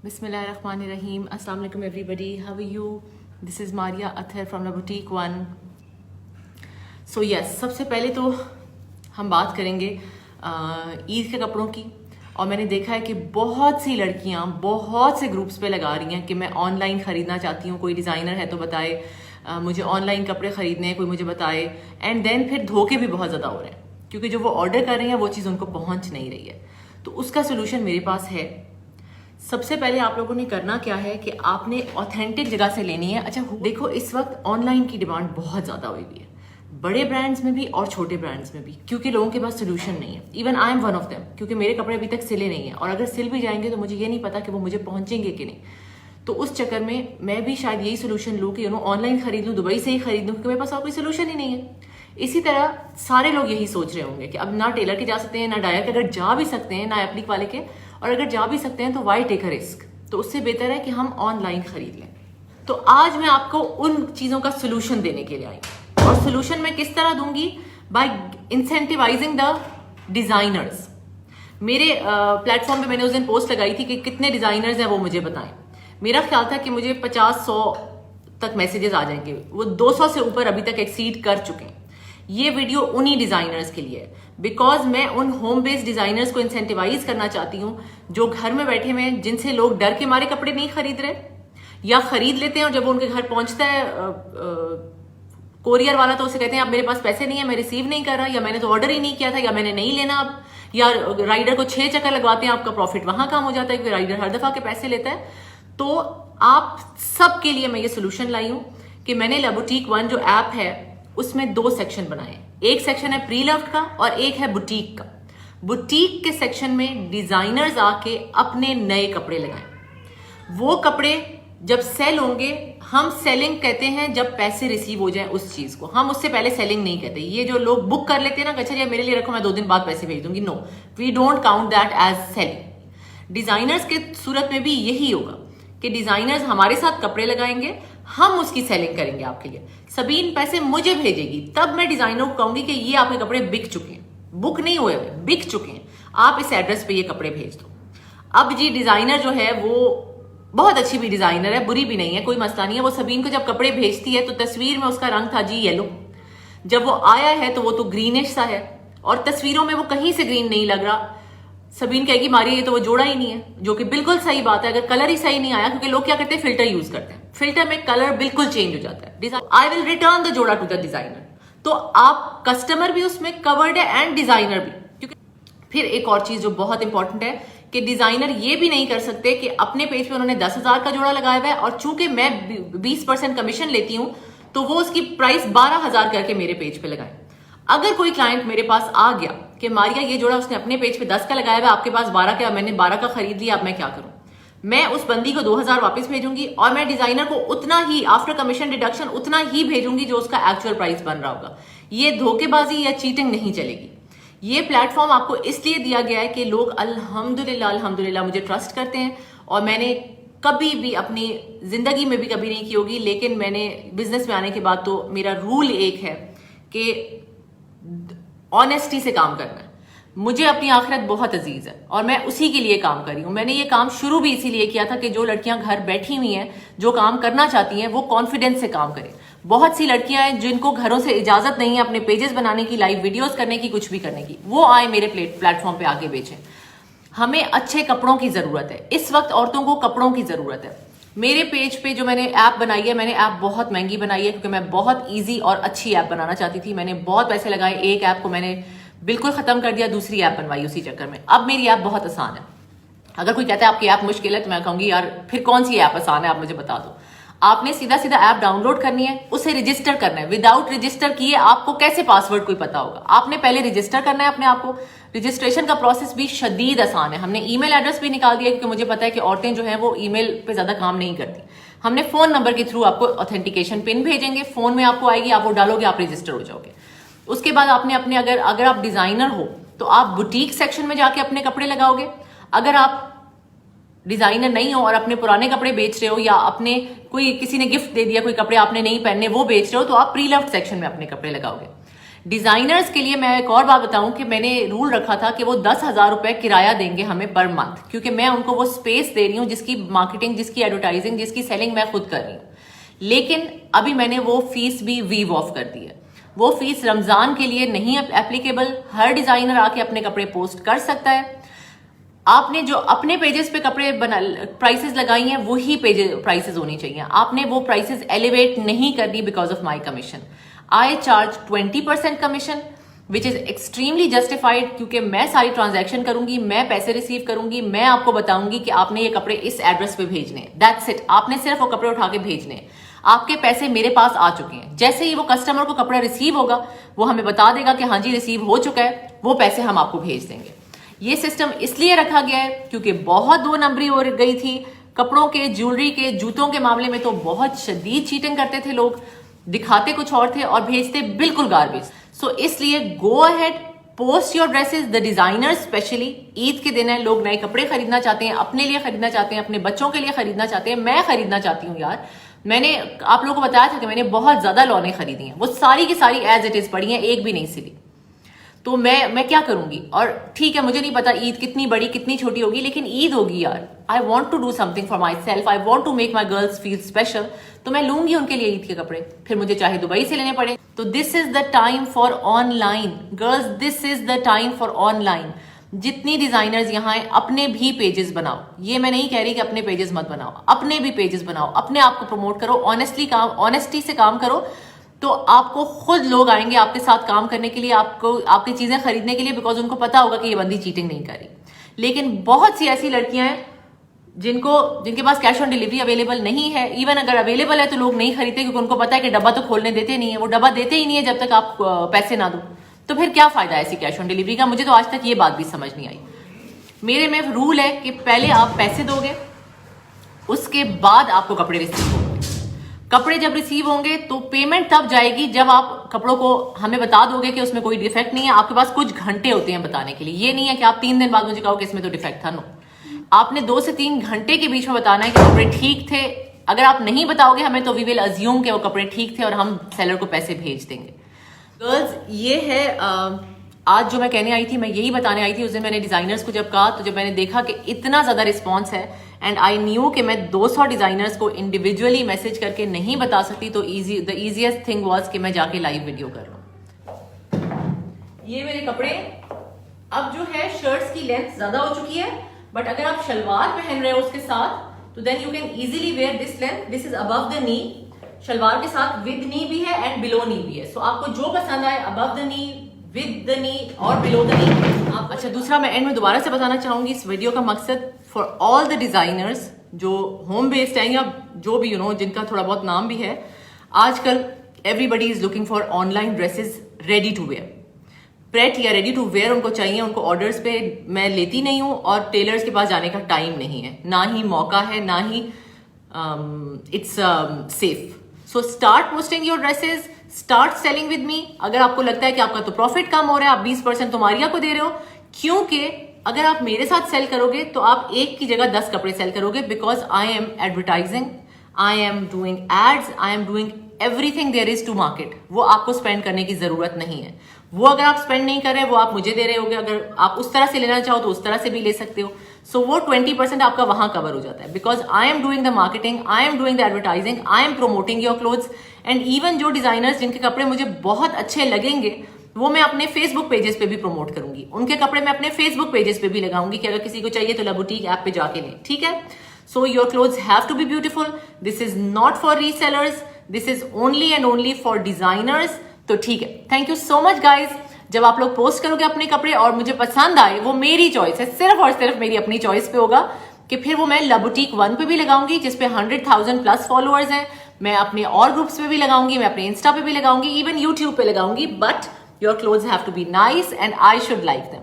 Bismillahirrahmanirrahim. Assalamu alaikum everybody. How are you? This is Maria Athar from La Boutique One. So yes, सबसे पहले तो हम बात करेंगे ईद के कपड़ों की। और मैंने देखा है कि बहुत सी लड़कियां बहुत से ग्रुप्स पे लगा रही हैं कि मैं ऑनलाइन ख़रीदना चाहती हूँ, कोई डिज़ाइनर है तो बताए, मुझे ऑनलाइन कपड़े ख़रीदने हैं, कोई मुझे बताए। एंड देन फिर धोखे भी बहुत ज़्यादा हो रहे हैं क्योंकि जो वो ऑर्डर कर रही हैं वो चीज़ उनको पहुँच नहीं रही है। तो उसका सोल्यूशन मेरे पास है। सबसे पहले आप लोगों ने करना क्या है कि आपने ऑथेंटिक जगह से लेनी है। अच्छा देखो, इस वक्त ऑनलाइन की डिमांड बहुत ज़्यादा हुई हुई है, बड़े ब्रांड्स में भी और छोटे ब्रांड्स में भी, क्योंकि लोगों के पास सोल्यूशन नहीं है। Even I am one of them, क्योंकि मेरे कपड़े अभी तक सिले नहीं हैं और अगर सिल भी जाएंगे तो मुझे ये नहीं पता कि वो मुझे पहुंचेंगे कि नहीं। तो उस चक्कर में मैं भी शायद यही सोल्यूशन लूँ कि ऑनलाइन खरीद लूँ, दुबई से ही खरीद लूँ, क्योंकि मेरे पास और कोई सोल्यूशन ही नहीं है। इसी तरह सारे लोग यही सोच रहे होंगे कि अब ना टेलर के जा सकते हैं, ना डायर के, अगर जा भी सकते हैं, ना एप्लिक वाले के, और अगर जा भी सकते हैं तो वाई टेक अ रिस्क। तो उससे बेहतर है कि हम ऑनलाइन खरीद लें। तो आज मैं आपको उन चीज़ों का सोल्यूशन देने के लिए आई हूँ। और सोल्यूशन मैं किस तरह दूंगी? By incentivising the designers. मेरे प्लेटफॉर्म पे मैंने उस दिन पोस्ट लगाई थी कि कितने डिजाइनर्स हैं वो मुझे बताएं। मेरा ख्याल था कि मुझे 50-100 तक मैसेजेस आ जाएंगे, वो 200 से ऊपर अभी तक एक्सीड कर चुके हैं। ये वीडियो उन्हीं डिजाइनर्स के लिए है, बिकॉज मैं उन होम बेस्ड डिजाइनर्स को इंसेंटिवाइज करना चाहती हूँ जो घर में बैठे हुए हैं, जिनसे लोग डर के मारे कपड़े नहीं खरीद रहे, या खरीद लेते हैं और जब उनके घर पहुंचता है कोरियर वाला तो उसे कहते हैं अब मेरे पास पैसे नहीं है, मैं रिसीव नहीं कर रहा, या मैंने तो ऑर्डर ही नहीं किया था, या मैंने नहीं लेना अब, या राइडर को 6 चक्कर लगवाते हैं, आपका प्रॉफिट वहां कम हो जाता है क्योंकि राइडर हर दफा के पैसे लेता है। तो आप सबके लिए मैं ये सोल्यूशन लाई हूं कि मैंने ला बुटीक वन जो ऐप है उसमें 2 सेक्शन बनाए। एक सेक्शन है प्री लव्ड का और एक है बुटीक का। बुटीक के सेक्शन में डिजाइनर्स आके अपने नए कपड़े लगाएं। वो कपड़े जब सेल होंगे, हम सेलिंग कहते हैं जब पैसे रिसीव हो जाए उस चीज को, हम उससे पहले सेलिंग नहीं कहते। ये जो लोग बुक कर लेते हैं ना, अच्छा ये मेरे लिए रखो, मैं 2 दिन बाद पैसे भेज दूंगी, no, we don't count that as selling. Designers के सूरत में भी यही होगा कि डिजाइनर्स हमारे साथ कपड़े लगाएंगे, हम उसकी सेलिंग करेंगे आपके लिए, सबीन पैसे मुझे भेजेगी, तब मैं डिजाइनर को कहूंगी कि ये आपके कपड़े बिक चुके हैं, बुक नहीं हुए, बिक चुके हैं, आप इस एड्रेस पे ये कपड़े भेज दो। अब जी डिजाइनर जो है वो बहुत अच्छी भी डिजाइनर है, बुरी भी नहीं है, कोई मसला नहीं है। वो सबीन को जब कपड़े भेजती है तो तस्वीर में उसका रंग था जी येलो, जब वो आया है तो वो तो ग्रीनिश सा है, और तस्वीरों में वो कहीं से ग्रीन नहीं लग रहा। सबीन कहेगी मारी ये तो वो जोड़ा ही नहीं है, जो कि बिल्कुल सही बात है। अगर कलर ही सही नहीं आया, क्योंकि लोग क्या करते हैं, फिल्टर यूज करते हैं, फिल्टर में कलर बिल्कुल चेंज हो जाता है। आई विल रिटर्न द जोड़ा टू द डिजाइनर। तो आप कस्टमर भी उसमें कवर्ड है एंड डिजाइनर भी। क्योंकि फिर एक और चीज जो बहुत इंपॉर्टेंट है कि डिजाइनर ये भी नहीं कर सकते कि अपने पेज पे उन्होंने 10,000 का जोड़ा लगाया हुआ है और चूंकि मैं 20% कमीशन लेती हूं तो वो उसकी प्राइस 12,000 करके मेरे पेज पे लगाए। अगर कोई क्लाइंट मेरे पास आ गया कि मारिया ये जोड़ा उसने अपने पेज पे 10 का लगाया हुआ, आपके पास 12 का, मैंने 12 का खरीद लिया, अब मैं क्या करूं? मैं उस बंदी को 2,000 वापस भेजूंगी और मैं डिजाइनर को उतना ही आफ्टर कमीशन डिडक्शन उतना ही भेजूंगी जो उसका एक्चुअल प्राइस बन रहा होगा। ये धोखेबाजी या चीटिंग नहीं चलेगी। ये प्लेटफॉर्म आपको इसलिए दिया गया है कि लोग अल्हम्दुलिल्लाह अल्हम्दुलिल्लाह मुझे ट्रस्ट करते हैं, और मैंने कभी भी अपनी जिंदगी में भी कभी नहीं की होगी, लेकिन मैंने बिजनेस में आने के बाद तो मेरा रूल एक है कि ऑनेस्टी से काम करना है। मुझे अपनी आखिरत बहुत अजीज है और मैं उसी के लिए काम कर रही हूं। मैंने ये काम शुरू भी इसीलिए किया था कि जो लड़कियां घर बैठी हुई हैं, जो काम करना चाहती हैं, वो कॉन्फिडेंस से काम करें। बहुत सी लड़कियां हैं जिनको घरों से इजाजत नहीं है अपने पेजेस बनाने की, लाइव वीडियोस करने की, कुछ भी करने की, वो आए मेरे प्लेटफॉर्म पे आगे बेचें। हमें अच्छे कपड़ों की जरूरत है, इस वक्त औरतों को कपड़ों की जरूरत है। मेरे पेज पे जो मैंने ऐप बनाई है, मैंने ऐप बहुत महंगी बनाई है क्योंकि मैं बहुत ईजी और अच्छी ऐप बनाना चाहती थी। मैंने बहुत पैसे लगाए, एक ऐप को मैंने बिल्कुल खत्म कर दिया, दूसरी ऐप बनवाई उसी चक्कर में। अब मेरी ऐप बहुत आसान है। अगर कोई कहता है आपकी ऐप मुश्किल है तो मैं कहूंगी यार फिर कौन सी ऐप आसान है, आप मुझे बता दो। आपने सीधा सीधा ऐप डाउनलोड करनी है, उसे रजिस्टर करना है। विदाउट रजिस्टर किए आपको कैसे पासवर्ड कोई पता होगा? आपने पहले रजिस्टर करना है अपने आप को। रजिस्ट्रेशन का प्रोसेस भी शदीद आसान है। हमने ईमेल एड्रेस भी निकाल दिया क्योंकि मुझे पता है कि औरतें जो हैं वो ईमेल पे ज्यादा काम नहीं करती। हमने फोन नंबर के थ्रू आपको ऑथेंटिकेशन पिन भेजेंगे, फोन में आपको आएगी, आप वो डालोगे, आप रजिस्टर हो जाओगे। उसके बाद आपने अपने अगर आप डिजाइनर हो तो आप बुटीक सेक्शन में जाके अपने कपड़े लगाओगे। अगर आप डिजाइनर नहीं हो और अपने पुराने कपड़े बेच रहे हो, या अपने कोई किसी ने गिफ्ट दे दिया कोई कपड़े आपने नहीं पहनने वो बेच रहे हो, तो आप प्री लव्ड सेक्शन में अपने कपड़े लगाओगे। डिजाइनर्स के लिए मैं एक और बात बताऊं कि मैंने रूल रखा था कि वो 10,000 रुपए किराया देंगे हमें पर मंथ, क्योंकि मैं उनको वो स्पेस दे रही हूँ जिसकी मार्केटिंग, जिसकी एडवर्टाइजिंग, जिसकी सेलिंग मैं खुद कर रही हूँ। लेकिन अभी मैंने वो फीस भी वीव ऑफ कर दी है। वो फीस रमजान के लिए नहीं एप्लीकेबल। हर डिजाइनर आके अपने कपड़े पोस्ट कर सकता है। आपने जो अपने पेजेस पे कपड़े प्राइसेस लगाई हैं वही प्राइसेस होनी चाहिए। आपने वो प्राइसेस एलिवेट नहीं करनी because of my commission. I charge 20% commission which is extremely justified, क्योंकि मैं सारी ट्रांजैक्शन करूंगी, मैं पैसे रिसीव करूंगी, मैं आपको बताऊंगी कि आपने ये कपड़े इस एड्रेस पे भेजने, दैट्स इट। आपने सिर्फ वो कपड़े उठा के भेजने, आपके पैसे मेरे पास आ चुके हैं। जैसे ही वो कस्टमर को कपड़ा रिसीव होगा वो हमें बता देगा कि हाँ जी रिसीव हो चुका है, वो पैसे हम आपको भेज देंगे। ये सिस्टम इसलिए रखा गया है क्योंकि बहुत 2 नंबरी हो गई थी कपड़ों के, ज्वेलरी के, जूतों के मामले में तो बहुत शदीद चीटिंग करते थे लोग, दिखाते कुछ और थे और भेजते बिल्कुल गार्बेज। सो इसलिए go ahead, post your dresses. The designers specially, Eid के दिन है, लोग नए कपड़े खरीदना चाहते हैं, अपने लिए खरीदना चाहते हैं, अपने बच्चों के लिए खरीदना चाहते हैं। मैं खरीदना चाहती हूँ यार। मैंने आप लोगों को बताया था कि मैंने बहुत ज्यादा लौने खरीदी हैं, वो सारी की सारी एज इट इज पड़ी हैं, एक भी नहीं सिली। तो मैं क्या करूंगी? और ठीक है, मुझे नहीं पता ईद कितनी बड़ी कितनी छोटी होगी, लेकिन ईद होगी यार। I want to do something for myself, I want to make my girls feel special. तो मैं लूंगी उनके लिए ईद के कपड़े, फिर मुझे चाहे दुबई से लेने पड़े। तो this is the time for online girls, this is the time for online. जितनी डिजाइनर्स यहाँ है अपने भी पेजेस बनाओ। ये मैं नहीं कह रही कि अपने पेजेस मत बनाओ, अपने भी पेजेस बनाओ, अपने आप को प्रमोट करो, ऑनेस्टी से काम करो, तो आपको खुद लोग आएंगे आपके साथ काम करने के लिए, आपको आपकी चीजें खरीदने के लिए, बिकॉज उनको पता होगा कि ये बंदी चीटिंग नहीं कर रही। लेकिन बहुत सी ऐसी लड़कियां हैं जिनके पास कैश ऑन डिलीवरी अवेलेबल नहीं है। इवन अगर अवेलेबल है तो लोग नहीं खरीदते, क्योंकि उनको पता है कि डब्बा तो खोलने देते नहीं है, वो डब्बा देते ही नहीं है जब तक आप पैसे ना दो। तो फिर क्या फायदा है ऐसी कैश ऑन डिलीवरी का? मुझे तो आज तक ये बात भी समझ नहीं आई। मेरे में रूल है कि पहले आप पैसे दोगे, उसके बाद आपको कपड़े रिसीव होंगे। कपड़े जब रिसीव होंगे तो पेमेंट तब जाएगी जब आप कपड़ों को हमें बता दोगे कि उसमें कोई डिफेक्ट नहीं है। आपके पास कुछ घंटे होते हैं बताने के लिए। ये नहीं है कि आप 3 दिन बाद मुझे कहो कि इसमें तो डिफेक्ट था। नो, आपने 2 से 3 घंटे के बीच में बताना है कि कपड़े ठीक थे। अगर आप नहीं बताओगे हमें तो वी विल अज्यूम कि वो कपड़े ठीक थे और हम सेलर को पैसे भेज देंगे। गर्ल्स, ये है आज जो मैं कहने आई थी, मैं यही बताने आई थी। उस दिन मैंने डिजाइनर्स को जब कहा, तो जब मैंने देखा कि इतना ज्यादा रिस्पॉन्स है एंड आई न्यू कि मैं 200 डिजाइनर्स को इंडिविजुअली मैसेज करके नहीं बता सकती, तो द इजीएस्ट थिंग वाज कि मैं जाके लाइव वीडियो कर लूं। ये मेरे कपड़े, अब जो है शर्ट्स की लेंथ ज्यादा हो चुकी है, बट अगर आप शलवार पहन रहे हो उसके साथ तो then you can easily wear this length. This is above the knee, shalwar के साथ विद नी भी है एंड बिलो नी भी है। सो आपको जो पसंद आए, above the knee, with the knee और बिलो द नी। अच्छा, दूसरा मैं एंड में दोबारा से बताना चाहूंगी, इस वीडियो का मकसद फॉर ऑल द डिजाइनर्स जो होम बेस्ड हैं या जो भी जिनका थोड़ा बहुत नाम भी है। आजकल everybody is looking for online dresses ready to wear, pret या रेडी टू वेयर उनको चाहिए। उनको ऑर्डर्स पे मैं लेती नहीं हूँ और टेलर्स के पास जाने का टाइम नहीं है, ना ही मौका है, ना ही it's safe. So start posting your dresses, start selling with me. अगर आपको लगता है कि आपका तो प्रॉफिट कम हो रहा है, आप 20% तो मारिया को दे रहे हो, क्योंकि अगर आप मेरे साथ सेल करोगे तो आप एक की जगह 10 कपड़े सेल करोगे, because I am advertising, I am doing ads, I am doing everything there is to market. वो आपको स्पेंड करने की जरूरत नहीं है। वो अगर आप स्पेंड नहीं कर रहे, वो आप मुझे दे रहे होगे। अगर आप उस तरह से लेना चाहो तो उस तरह से भी ले सकते हो। सो वो 20% आपका वहां कवर हो जाता है, because I am doing the marketing, I am doing the advertising, I M promoting your clothes. And even जो डिजाइनर्स जिनके कपड़े मुझे बहुत अच्छे लगेंगे वो मैं अपने फेसबुक पेजेस पे भी प्रमोट करूंगी। उनके कपड़े मैं अपने फेसबुक पेजेस पे भी लगाऊंगी कि अगर किसी को चाहिए तो लबुटीक ऐप पे जाके लें, ठीक है। So your clothes have to be beautiful. This is not for resellers, this is only and only for designers. तो ठीक है, thank you so much guys. जब आप लोग पोस्ट करोगे अपने कपड़े और मुझे पसंद आए, वो मेरी चॉइस है, सिर्फ और सिर्फ मेरी अपनी चॉइस पे होगा कि फिर वो मैं लबुटीक 1 पे भी लगाऊंगी जिसपे 100,000 प्लस फॉलोअर्स हैं। मैं अपने और ग्रुप्स पे भी लगाऊंगी, मैं अपने इंस्टा पे भी लगाऊंगी, इवन यूट्यूब पे लगाऊंगी। But your clothes have to be nice and I should like them.